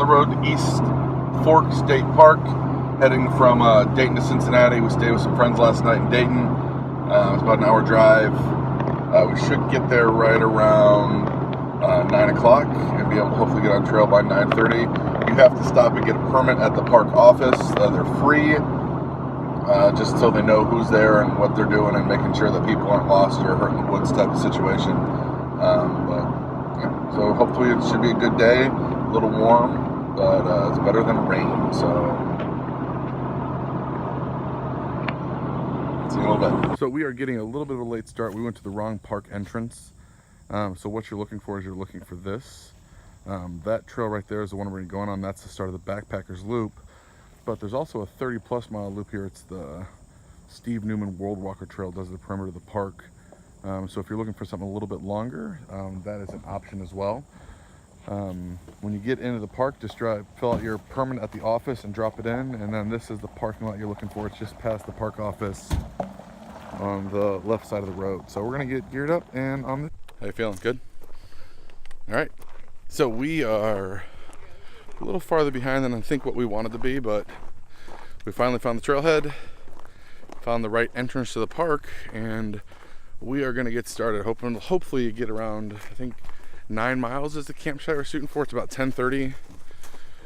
the road to East Fork State Park, heading from Dayton to Cincinnati. We stayed with some friends last night in Dayton. It's about an hour drive. We should get there right around 9 o'clock and be able to hopefully get on trail by 9:30. You have to stop and get a permit at the park office. They're free, just so they know who's there and what they're doing and making sure that people aren't lost or hurt in the woods type of situation. So hopefully it should be a good day, a little warm, but it's better than rain, so see you in a little bit. So we are getting a little bit of a late start. We went to the wrong park entrance. So what you're looking for is you're looking for this. That trail right there is the one we're going on. That's the start of the Backpakers loop. But there's also a 30+ mile loop here. It's the Steve Newman World Walker Trail, does the perimeter of the park. So if you're looking for something a little bit longer, that is an option as well. When you get into the park, just fill out your permit at the office and drop it in. And then this is the parking lot you're looking for. It's just past the park office on the left side of the road. So we're gonna get geared up and on the... How you feeling? Good? All right. So we are a little farther behind than I think what we wanted to be, but we finally found the trailhead, found the right entrance to the park, and we are gonna get started. Hopefully you get around, I think 9 miles is the campsite we're shooting for. It's about 10:30.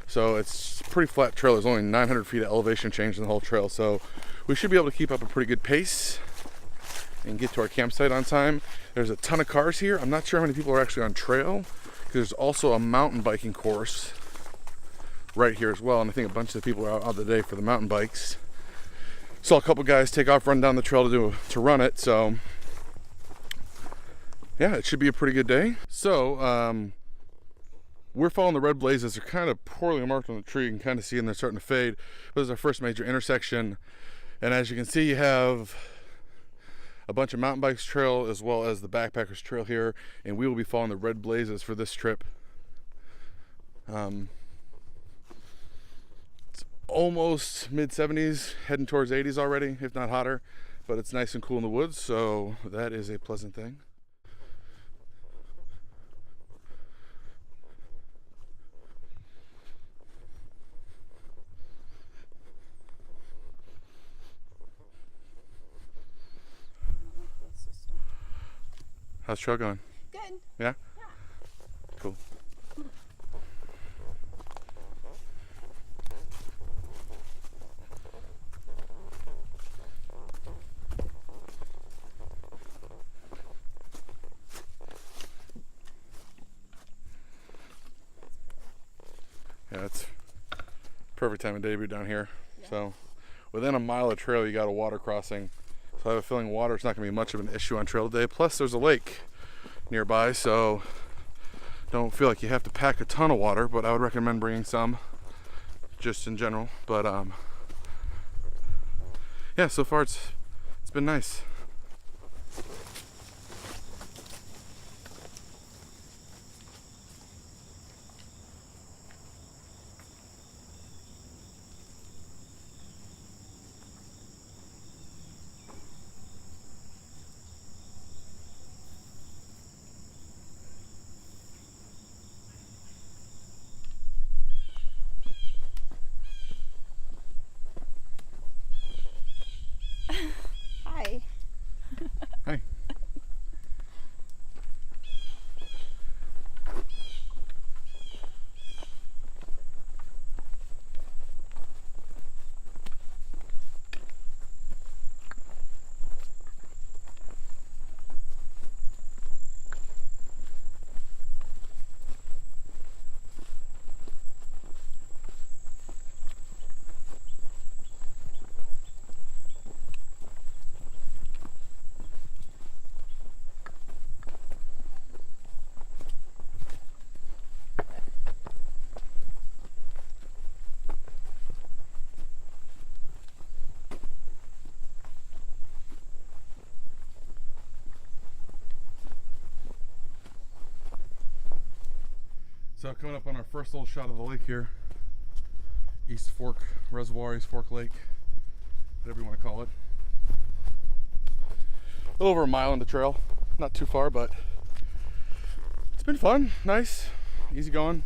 So it's a pretty flat trail. There's only 900 feet of elevation change in the whole trail. So we should be able to keep up a pretty good pace and get to our campsite on time. There's a ton of cars here. I'm not sure how many people are actually on trail, because there's also a mountain biking course right here as well. And I think a bunch of the people are out the day for the mountain bikes. Saw a couple guys take off, run down the trail to run it. So yeah, it should be a pretty good day. So we're following the red blazes. They're kind of poorly marked on the tree. You can kind of see them, they're starting to fade. This is our first major intersection. And as you can see, you have a bunch of mountain bikes trail as well as the Backpackers trail here, and we will be following the red blazes for this trip. It's almost mid-70s, heading towards 80s already, if not hotter, but it's nice and cool in the woods, so that is a pleasant thing. How's the trail going? Good. Yeah? Yeah. Cool. Yeah, it's perfect time of day to be down here. Yeah. So within a mile of trail, you got a water crossing. So I have a feeling water is not going to be much of an issue on trail today. Plus, there's a lake nearby, so don't feel like you have to pack a ton of water, but I would recommend bringing some, just in general. But yeah, so far it's been nice. Hi. Hi. So coming up on our first little shot of the lake here, East Fork Reservoir, East Fork Lake, whatever you want to call it. A little over a mile into trail, not too far, but it's been fun, nice, easy going.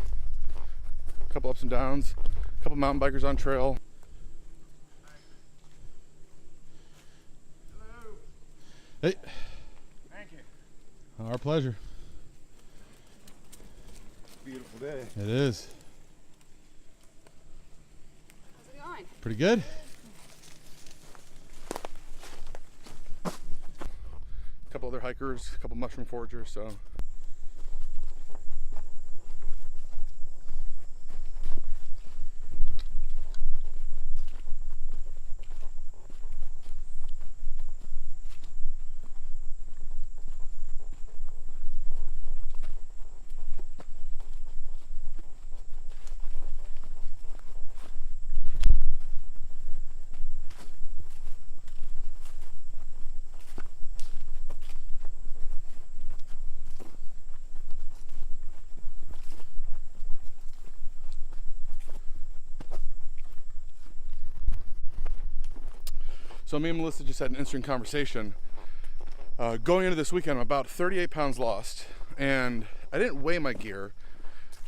A couple ups and downs, a couple mountain bikers on trail. Hello. Hey. Thank you. Our pleasure. Beautiful day. It is. How's it going? Pretty good. A couple other hikers, a couple mushroom foragers, so. So me and Melissa just had an interesting conversation. Going into this weekend, I'm about 38 pounds lost, and I didn't weigh my gear,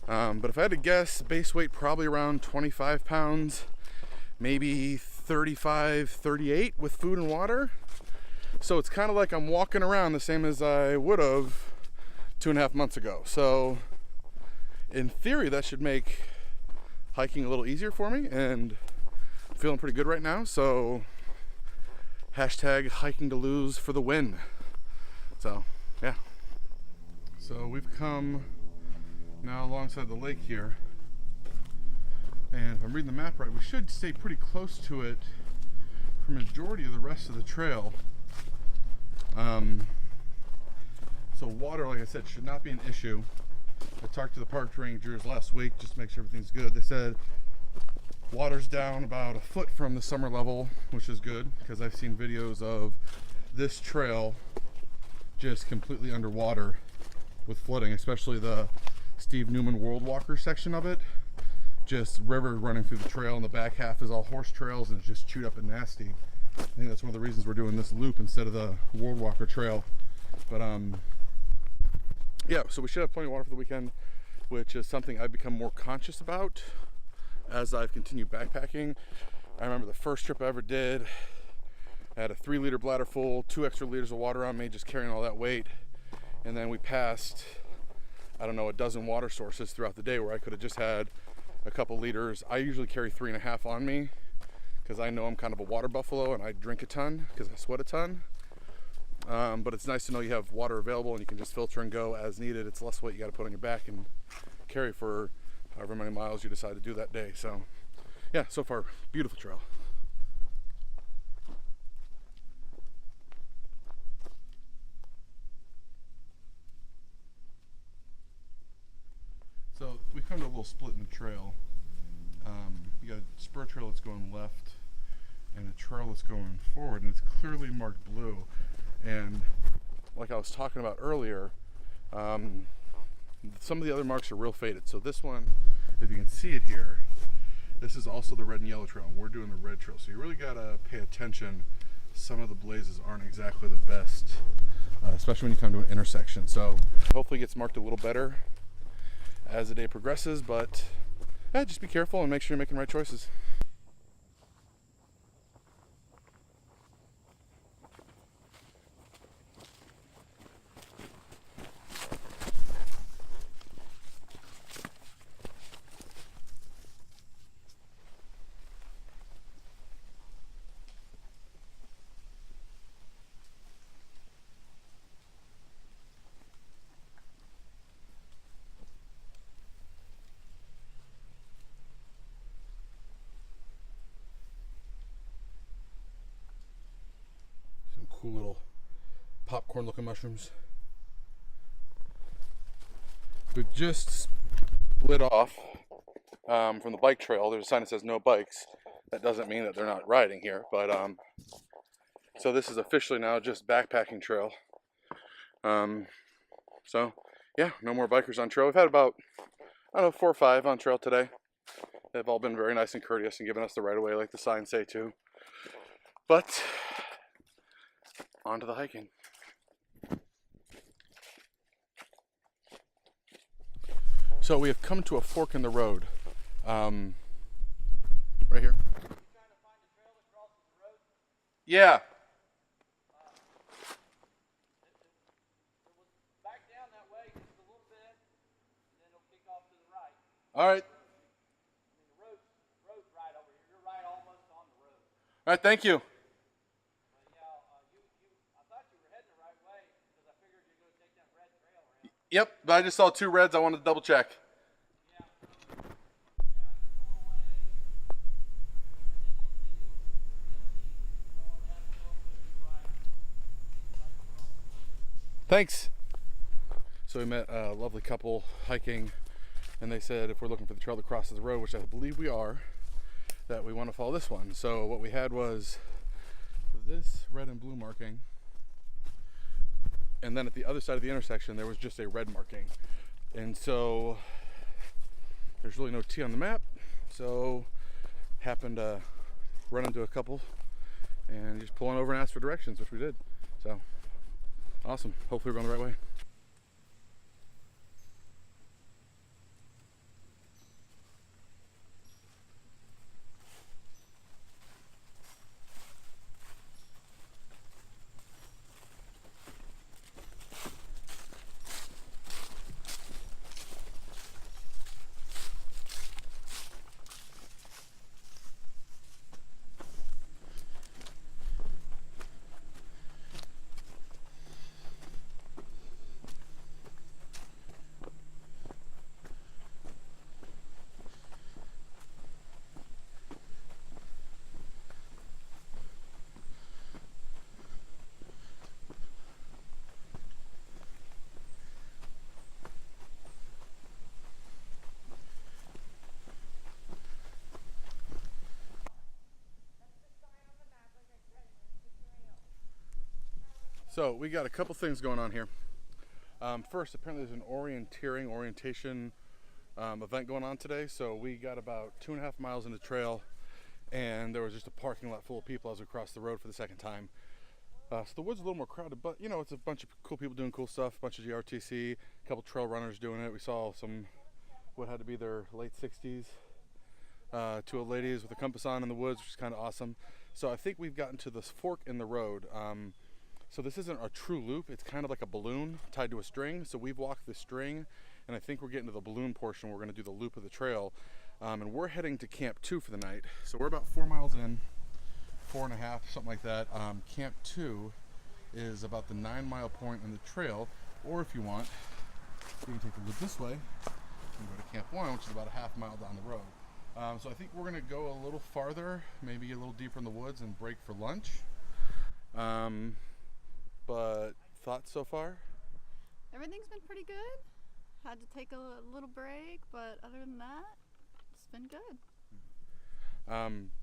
but if I had to guess, base weight probably around 25 pounds, maybe 35, 38 with food and water. So it's kind of like I'm walking around the same as I would have 2.5 months ago. So in theory, that should make hiking a little easier for me, and I'm feeling pretty good right now. So hashtag hiking to lose for the win. So yeah. So we've come now alongside the lake here, and if I'm reading the map right, we should stay pretty close to it for majority of the rest of the trail. So water, like I said, should not be an issue. I talked to the park rangers last week just to make sure everything's good. They said water's down about 1 foot from the summer level, which is good, because I've seen videos of this trail just completely underwater with flooding, especially the Steve Newman World Walker section of it. Just river running through the trail, and the back half is all horse trails and it's just chewed up and nasty. I think that's one of the reasons we're doing this loop instead of the World Walker trail. But yeah, so we should have plenty of water for the weekend, which is something I've become more conscious about as I've continued backpacking. I remember the first trip I ever did, I had a 3-liter bladder full, 2 extra liters of water on me, just carrying all that weight. And then we passed, I don't know, a dozen water sources throughout the day where I could have just had a couple liters. I usually carry 3.5 on me because I know I'm kind of a water buffalo and I drink a ton because I sweat a ton. But it's nice to know you have water available and you can just filter and go as needed. It's less weight you got to put on your back and carry for however many miles you decide to do that day. So yeah, so far, beautiful trail. So we come to a little split in the trail. You got a spur trail that's going left and a trail that's going forward, and it's clearly marked blue. And like I was talking about earlier, some of the other marks are real faded. So this one, if you can see it here, this is also the red and yellow trail. We're doing the red trail. So you really gotta pay attention. Some of the blazes aren't exactly the best, especially when you come to an intersection. So hopefully it gets marked a little better as the day progresses, but yeah, just be careful and make sure you're making the right choices. Cool little popcorn looking mushrooms. We've just split off from the bike trail. There's a sign that says no bikes. That doesn't mean that they're not riding here, but so this is officially now just backpacking trail. So yeah, no more bikers on trail. We've had about, I don't know, 4 or 5 on trail today. They've all been very nice and courteous and given us the right of way like the signs say too. But on to the hiking. So we have come to a fork in the road. Right here. Yeah. All right. All right, thank you. Yep, but I just saw 2 reds. I wanted to double check. Thanks. So we met a lovely couple hiking, and they said if we're looking for the trail that crosses the road, which I believe we are, that we want to follow this one. So what we had was this red and blue marking, and then at the other side of the intersection there was just a red marking. And so there's really no T on the map, so happened to run into a couple and just pull on over and ask for directions, which we did. So awesome. Hopefully we're going the right way. So we got a couple things going on here. First, apparently there's an orientation event going on today. So we got about 2.5 miles into trail, and there was just a parking lot full of people as we crossed the road for the second time. So the wood's a little more crowded, but you know, it's a bunch of cool people doing cool stuff, a bunch of GRTC, a couple trail runners doing it. We saw some, what had to be their late 60s, 2 old ladies with a compass on in the woods, which is kind of awesome. So I think we've gotten to this fork in the road. So this isn't a true loop, it's kind of like a balloon tied to a string. So we've walked the string, and I think we're getting to the balloon portion. We're gonna do the loop of the trail. And we're heading to Camp 2 for the night. So we're about 4 miles in, 4.5, something like that. Camp 2 is about the 9-mile point in the trail, or if you want, you can take the loop this way and go to Camp 1, which is about a half mile down the road. So I think we're gonna go a little farther, maybe a little deeper in the woods and break for lunch. But thoughts so far? Everything's been pretty good. Had to take a little break, but other than that, it's been good.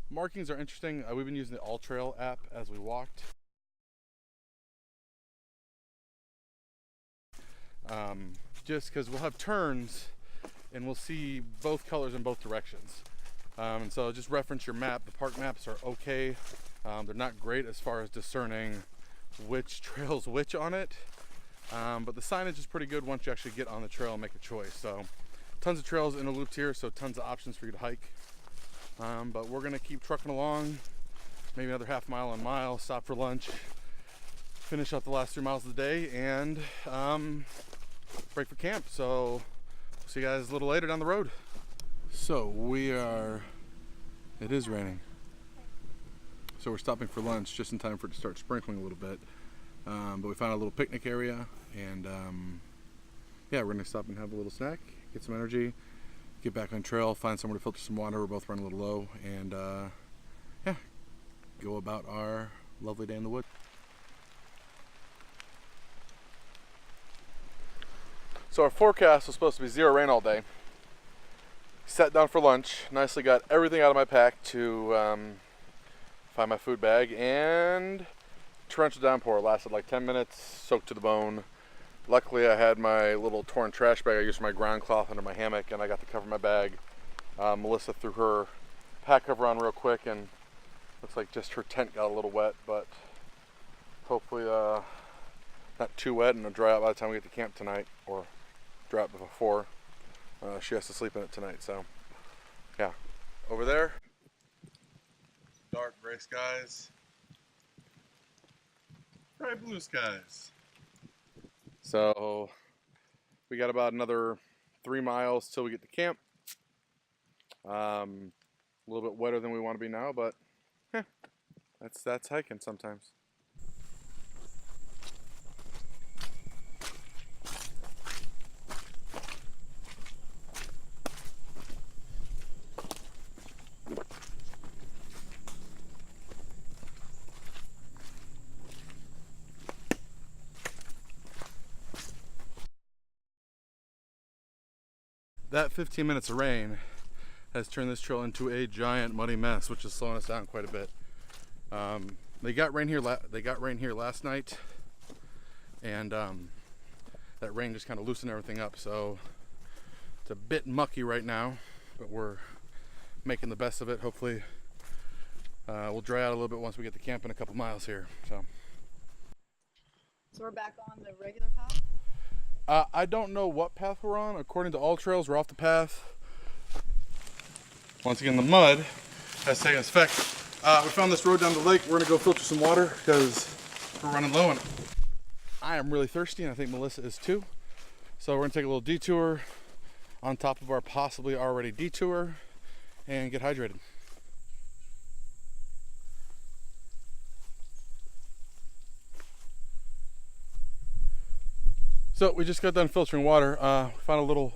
Markings are interesting. We've been using the All Trail app as we walked. Just because we'll have turns and we'll see both colors in both directions. And so just reference your map. The park maps are okay. They're not great as far as discerning which trail's which on it, but the signage is pretty good once you actually get on the trail and make a choice. So tons of trails interlooped here, so tons of options for you to hike. But we're gonna keep trucking along, maybe another half mile and mile, stop for lunch, finish up the last 3 miles of the day, and break for camp. So we'll see you guys a little later down the road. So it is raining. So we're stopping for lunch just in time for it to start sprinkling a little bit. But we found a little picnic area, and yeah, we're gonna stop and have a little snack, get some energy, get back on trail, find somewhere to filter some water. We're both running a little low, and yeah, go about our lovely day in the woods. So our forecast was supposed to be 0 rain all day. Sat down for lunch, nicely got everything out of my pack to find my food bag, and torrential downpour lasted like 10 minutes, soaked to the bone. Luckily I had my little torn trash bag. I used my ground cloth under my hammock, and I got to cover my bag. Melissa threw her pack cover on real quick, and looks like just her tent got a little wet, but hopefully not too wet, and it'll dry out by the time we get to camp tonight, or dry out before. She has to sleep in it tonight, so yeah, Over there, dark gray skies, bright blue skies. So we got about another 3 miles till we get to camp. A little bit wetter than we want to be now, but that's hiking sometimes. That 15 minutes of rain has turned this trail into a giant muddy mess, which is slowing us down quite a bit. They got rain here last night, and that rain just kind of loosened everything up. So it's a bit mucky right now, but we're making the best of it. Hopefully, we'll dry out a little bit once we get to camp in a couple miles here. So we're back on the regular path? I don't know what path we're on. According to All Trails, we're off the path. Once again, the mud has taken effect. We found this road down the lake. We're gonna go filter some water because we're running low on it. I am really thirsty, and I think Melissa is too. So we're gonna take a little detour on top of our possibly already detour and get hydrated. So we just got done filtering water. We found a little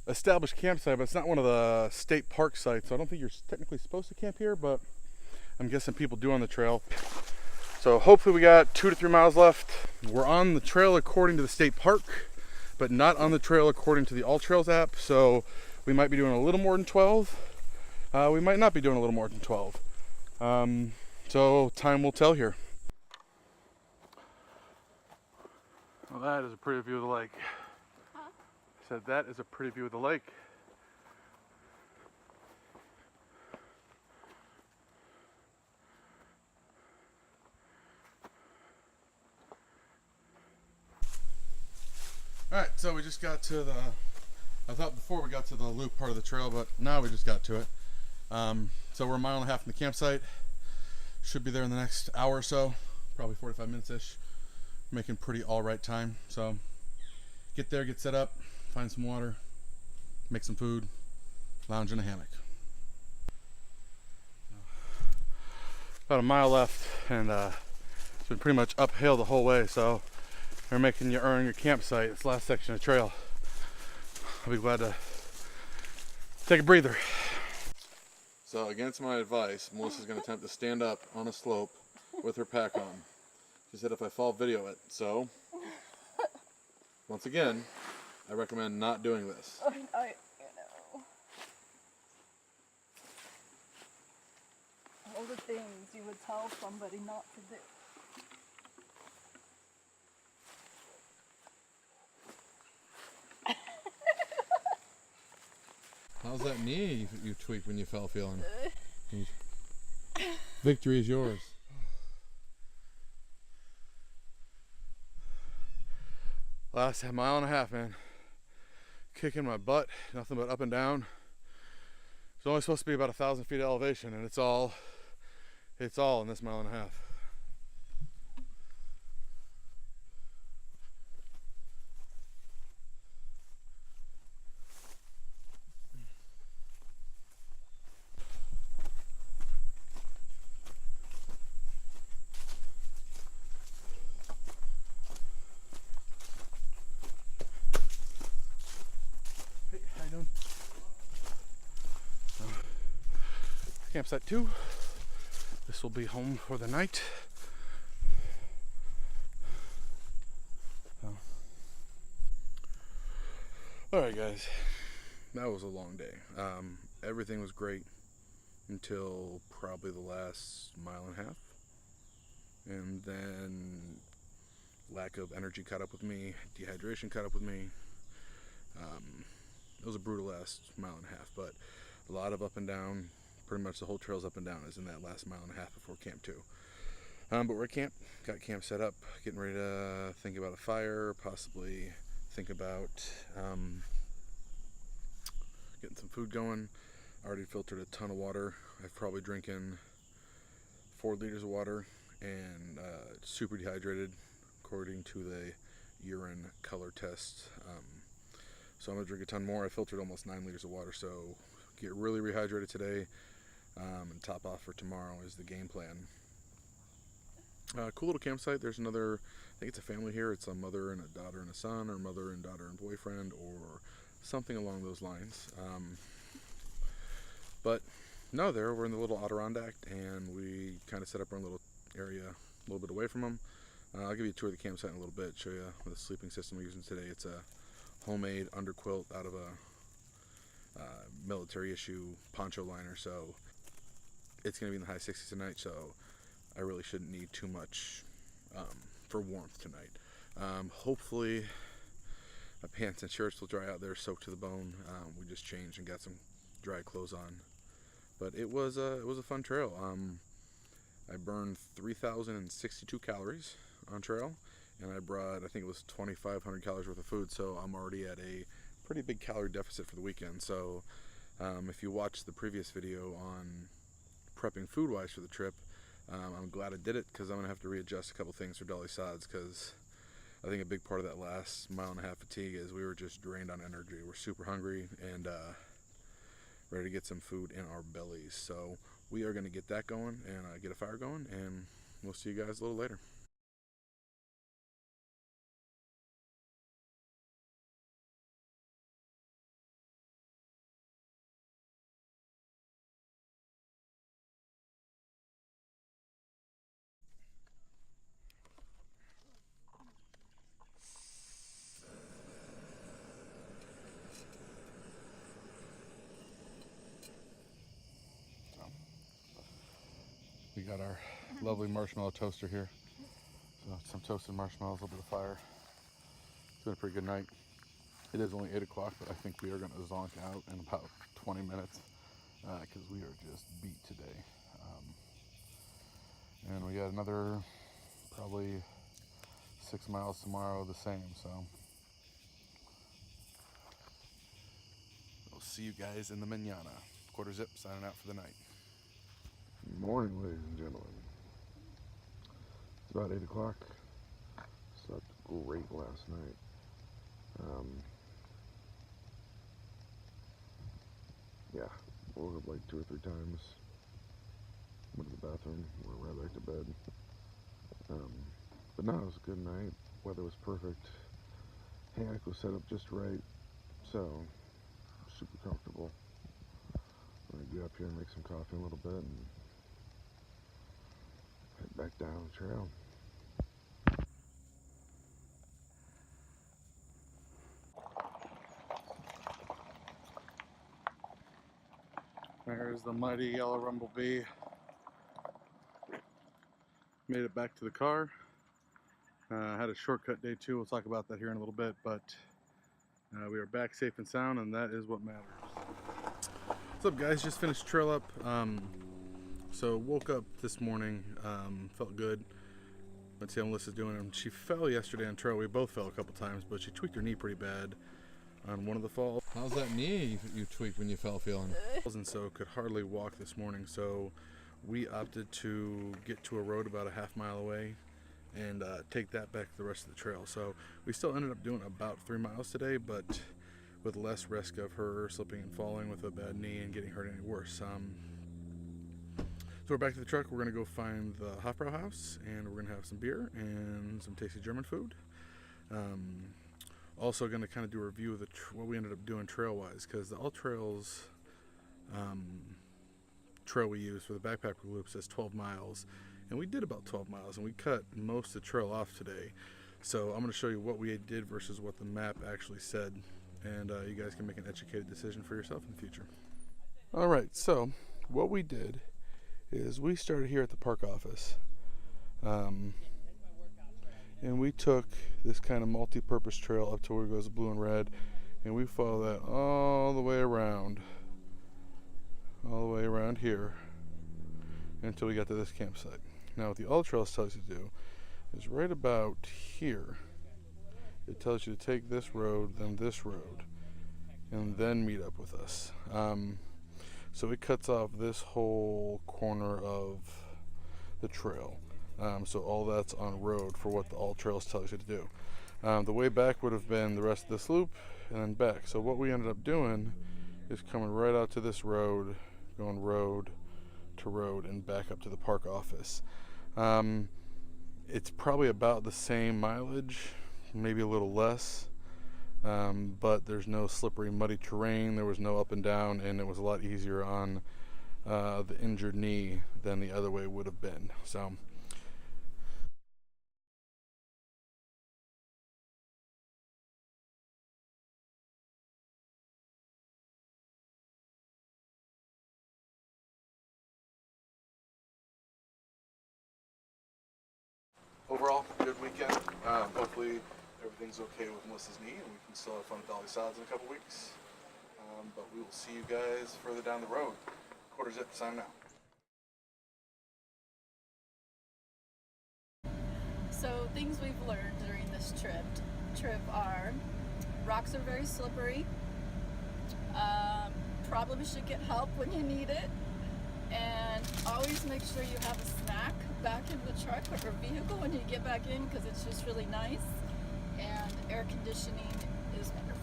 established campsite, but it's not one of the state park sites. So I don't think you're technically supposed to camp here, but I'm guessing people do on the trail. So hopefully we got 2 to 3 miles left. We're on the trail according to the state park, but not on the trail according to the All Trails app. So we might be doing a little more than 12. We might not be doing a little more than 12. So time will tell here. Well, that is a pretty view of the lake. Huh? I said that is a pretty view of the lake. Alright, so we just got to the, I thought before we got to the loop part of the trail, but now we just got to it. So we're a mile and a half from the campsite. Should be there in the next hour or so, probably 45 minutes-ish. Making pretty all right time. So get there, get set up, find some water, make some food, lounge in a hammock. About a mile left, and it's been pretty much uphill the whole way, so they're making you earn your campsite. It's the last section of trail. I'll be glad to take a breather. So against my advice, Melissa's going to attempt to stand up on a slope with her pack on. She said if I fall, video it. So, once again, I recommend not doing this. You know. All the things you would tell somebody not to do. How's that knee you tweaked when you fell feeling? Victory is yours. Last mile and a half, man. Kicking my butt, nothing but up and down. It's only supposed to be about 1,000 feet of elevation, and it's all in this mile and a half. Campsite 2. This will be home for the night. Alright guys, that was a long day. Everything was great until probably the last mile and a half. And then lack of energy caught up with me, dehydration caught up with me. It was a brutal last mile and a half, but a lot of up and down. Pretty much the whole trail's up and down is in that last mile and a half before camp 2. But we're at camp, got camp set up, getting ready to think about a fire, possibly think about getting some food going. I already filtered a ton of water. I've probably drinking 4 liters of water and super dehydrated according to the urine color test. So I'm gonna drink a ton more. I filtered almost 9 liters of water, so get really rehydrated today and top off for tomorrow is the game plan. Cool little campsite. There's another, I think it's a family here. It's a mother and a daughter and a son, or mother and daughter and boyfriend, or something along those lines. But no, there we're in the little Adirondack, and we kind of set up our own little area a little bit away from them. I'll give you a tour of the campsite in a little bit, show you the sleeping system we're using today. It's a homemade underquilt out of a military issue poncho liner, so it's going to be in the high 60s tonight, so I really shouldn't need too much for warmth tonight. Hopefully my pants and shirts will dry out. They're soaked to the bone. We just changed and got some dry clothes on, but it was a fun trail. I burned 3,062 calories on trail, and I brought, I think it was 2,500 calories worth of food, so I'm already at a pretty big calorie deficit for the weekend. So if you watched the previous video on prepping food wise for the trip, I'm glad I did it, because I'm gonna have to readjust a couple things for Dolly Sods, because I think a big part of that last mile and a half fatigue is we were just drained on energy. We're super hungry and ready to get some food in our bellies. So we are gonna get that going and get a fire going, and we'll see you guys a little later. We got our lovely marshmallow toaster here. So some toasted marshmallows, a little bit of fire. It's been a pretty good night. It is only 8 o'clock, but I think we are going to zonk out in about 20 minutes because we are just beat today. And we got another probably 6 miles tomorrow, the same. So we'll see you guys in the manana. Quarter zip signing out for the night. Morning, ladies and gentlemen. It's about 8 o'clock. Slept great last night. Yeah, woke up like 2 or 3 times. Went to the bathroom, went right back to bed. But no, it was a good night. Weather was perfect. Hammock was set up just right, so super comfortable. I'm gonna get up here and make some coffee in a little bit and head back down the trail. There's the mighty yellow rumblebee. Made it back to the car. Had a shortcut day too. We'll talk about that here in a little bit, but we are back safe and sound, and that is what matters. What's up, guys? Just finished trail up. So woke up this morning, felt good. Let's see how Melissa's doing. She fell yesterday on trail. We both fell a couple times, but she tweaked her knee pretty bad on one of the falls. How's that knee you tweaked when you fell feeling? And so could hardly walk this morning. So we opted to get to a road about a half mile away and take that back the rest of the trail. So we still ended up doing about 3 miles today, but with less risk of her slipping and falling with a bad knee and getting hurt any worse. So we're back to the truck. We're gonna go find the Hofbrau house, and we're gonna have some beer and some tasty German food. Also gonna kind of do a review of what we ended up doing trail-wise, because the All Trails trail we used for the backpacker loop says 12 miles, and we did about 12 miles, and we cut most of the trail off today. So I'm gonna show you what we did versus what the map actually said, and you guys can make an educated decision for yourself in the future. All right, so what we did is we started here at the park office, and we took this kind of multi-purpose trail up to where it goes blue and red, and we follow that all the way around here until we got to this campsite. Now what the All Trails tells you to do is right about here, it tells you to take this road, then this road, and then meet up with us. So it cuts off this whole corner of the trail. So all that's on road for what the all trails tells you to do. The way back would have been the rest of this loop and then back. So what we ended up doing is coming right out to this road, going road to road and back up to the park office. It's probably about the same mileage, maybe a little less, but there's no slippery, muddy terrain. There was no up and down, and it was a lot easier on the injured knee than the other way would have been. So. Overall, good weekend. Hopefully everything's okay with Melissa's knee and we can still have fun at Dolly Sods in a couple weeks. But we will see you guys further down the road. Quarter Zip, signing out. So things we've learned during this trip are rocks are very slippery. Probably should get help when you need it. And always make sure you have a snack back in the truck or vehicle when you get back in, because it's just really nice, and air conditioning is wonderful.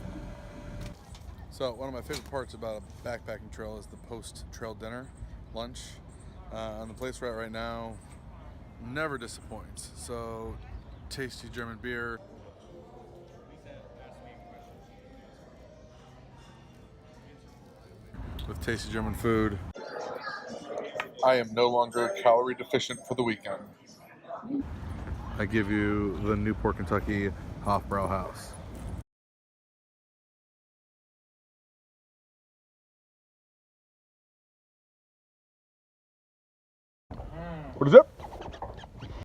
So one of my favorite parts about a backpacking trail is the post-trail dinner, lunch. And the place we're at right now never disappoints. So tasty German beer. With tasty German food. I am no longer calorie deficient for the weekend. I give you the Newport, Kentucky Hofbrau House. What is up?